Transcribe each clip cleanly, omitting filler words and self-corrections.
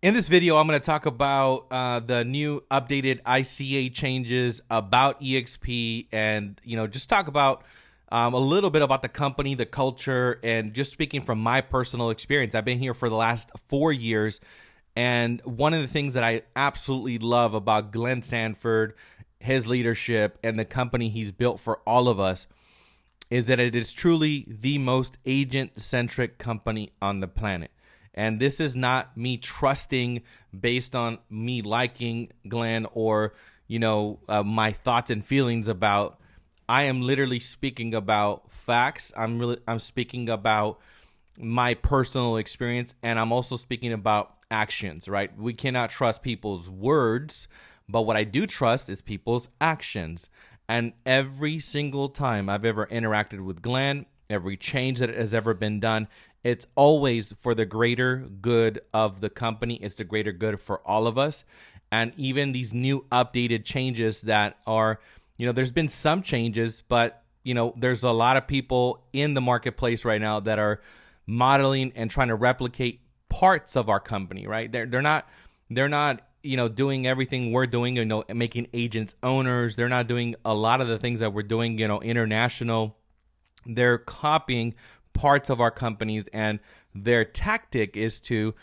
In this video, I'm going to talk about the new updated ICA changes about eXp, and just talk about a little bit about the company, the culture, and just speaking from my personal experience. I've been here for the last 4 years, and one of the things that I absolutely love about Glen Sanford, his leadership, and the company he's built for all of us is that it is truly the most agent-centric company on the planet. And this is not me trusting based on me liking Glenn or, my thoughts and feelings about. I am literally speaking about facts. I'm speaking about my personal experience, and I'm also speaking about actions, right? We cannot trust people's words, but what I do trust is people's actions. And every single time I've ever interacted with Glenn, every change that has ever been done, it's always for the greater good of the company. It's the greater good for all of us. And even these new updated changes that are, there's been some changes, but, there's a lot of people in the marketplace right now that are modeling and trying to replicate parts of our company, right? They're not doing everything we're doing, making agents owners. They're not doing a lot of the things that we're doing, international. They're copying parts of our companies, and their tactic is to,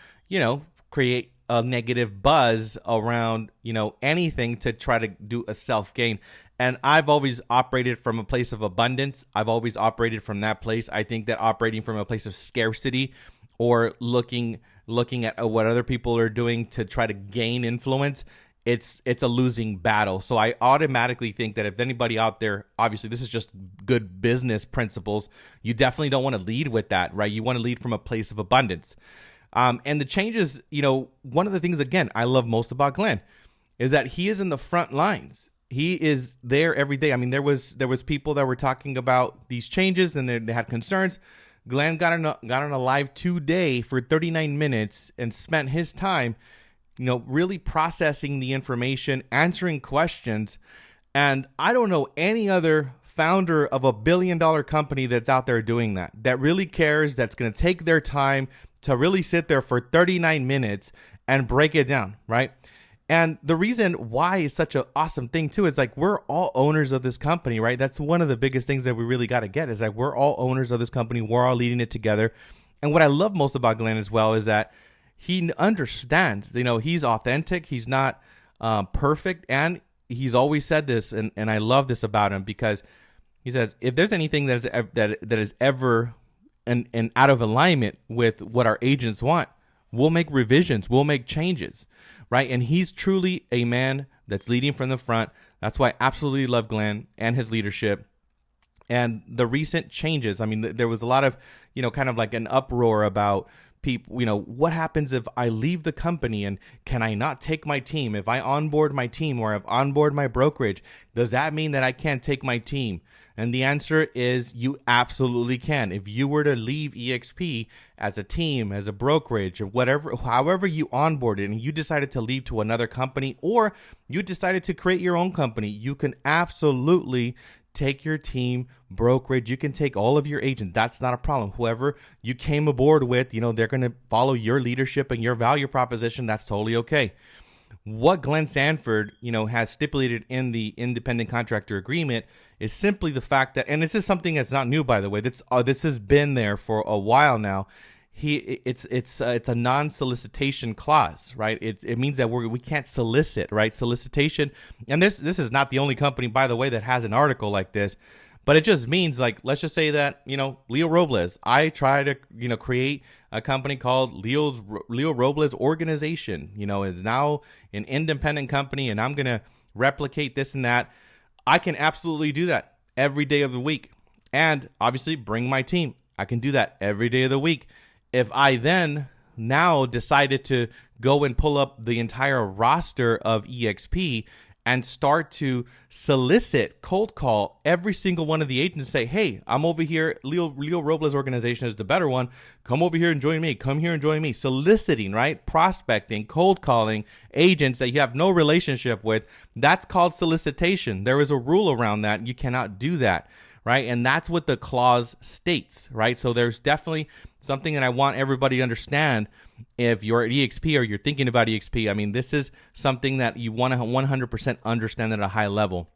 create a negative buzz around, anything to try to do a self-gain. And I've always operated from a place of abundance. I've always operated from that place. I think that operating from a place of scarcity or looking at what other people are doing to try to gain influence, it's a losing battle. So I automatically think that if anybody out there, obviously this is just good business principles, you definitely don't want to lead with that, right? You want to lead from a place of abundance. And the changes, one of the things, again, I love most about Glenn is that he is in the front lines. He is there every day. I mean, there was people that were talking about these changes and they had concerns. Glenn got on a live today for 39 minutes and spent his time really processing the information, answering questions. And I don't know any other founder of a billion-dollar company that's out there doing that really cares, that's going to take their time to really sit there for 39 minutes and break it down, right? And the reason why it's such an awesome thing too is like we're all owners of this company, right? That's one of the biggest things that we really got to get is that we're all owners of this company. We're all leading it together. And what I love most about Glenn as well is that he understands, he's authentic. He's not perfect. And he's always said this. And I love this about him because he says, if there's anything that is ever and out of alignment with what our agents want, we'll make revisions. We'll make changes, right? And he's truly a man that's leading from the front. That's why I absolutely love Glenn and his leadership. And the recent changes, I mean, there was a lot of, kind of like an uproar about people, what happens if I leave the company and can I not take my team? If I onboard my team or if onboard my brokerage, does that mean that I can't take my team? And the answer is you absolutely can. If you were to leave eXp as a team, as a brokerage, or whatever, however you onboarded and you decided to leave to another company or you decided to create your own company, you can absolutely take your team, brokerage. You can take all of your agents. That's not a problem. Whoever you came aboard with, they're going to follow your leadership and your value proposition. That's totally okay. What Glen Sanford, has stipulated in the Independent Contractor Agreement is simply the fact that, and this is something that's not new, by the way. This has been there for a while now. It's a non-solicitation clause, right? It means that we can't solicit, right? Solicitation, and this is not the only company, by the way, that has an article like this, but it just means like, let's just say that, Leo Robles, I try to, create a company called Leo Robles Organization, is now an independent company and I'm going to replicate this and that. I can absolutely do that every day of the week. And obviously bring my team. I can do that every day of the week. If I then now decided to go and pull up the entire roster of eXp and start to solicit, cold call every single one of the agents and say, hey, I'm over here. Leo Robles Organization is the better one. Come over here and join me. Come here and join me. Soliciting, right? Prospecting, cold calling agents that you have no relationship with. That's called solicitation. There is a rule around that. You cannot do that, right? And that's what the clause states, right? So there's definitely something that I want everybody to understand. If you're at EXP or you're thinking about EXP, I mean, this is something that you want to 100% understand at a high level.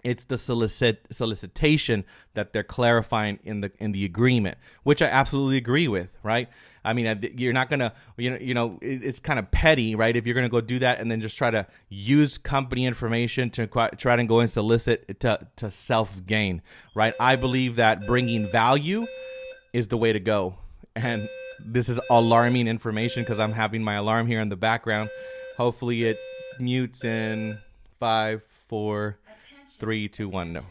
It's the solicitation that they're clarifying in the agreement, which I absolutely agree with, right? I mean, you're not gonna, it's kind of petty, right? If you're gonna go do that and then just try to use company information to try to go and solicit to self gain, right? I believe that bringing value is the way to go, and this is alarming information because I'm having my alarm here in the background. Hopefully, it mutes in 5, 4, 3, 2, 1. No.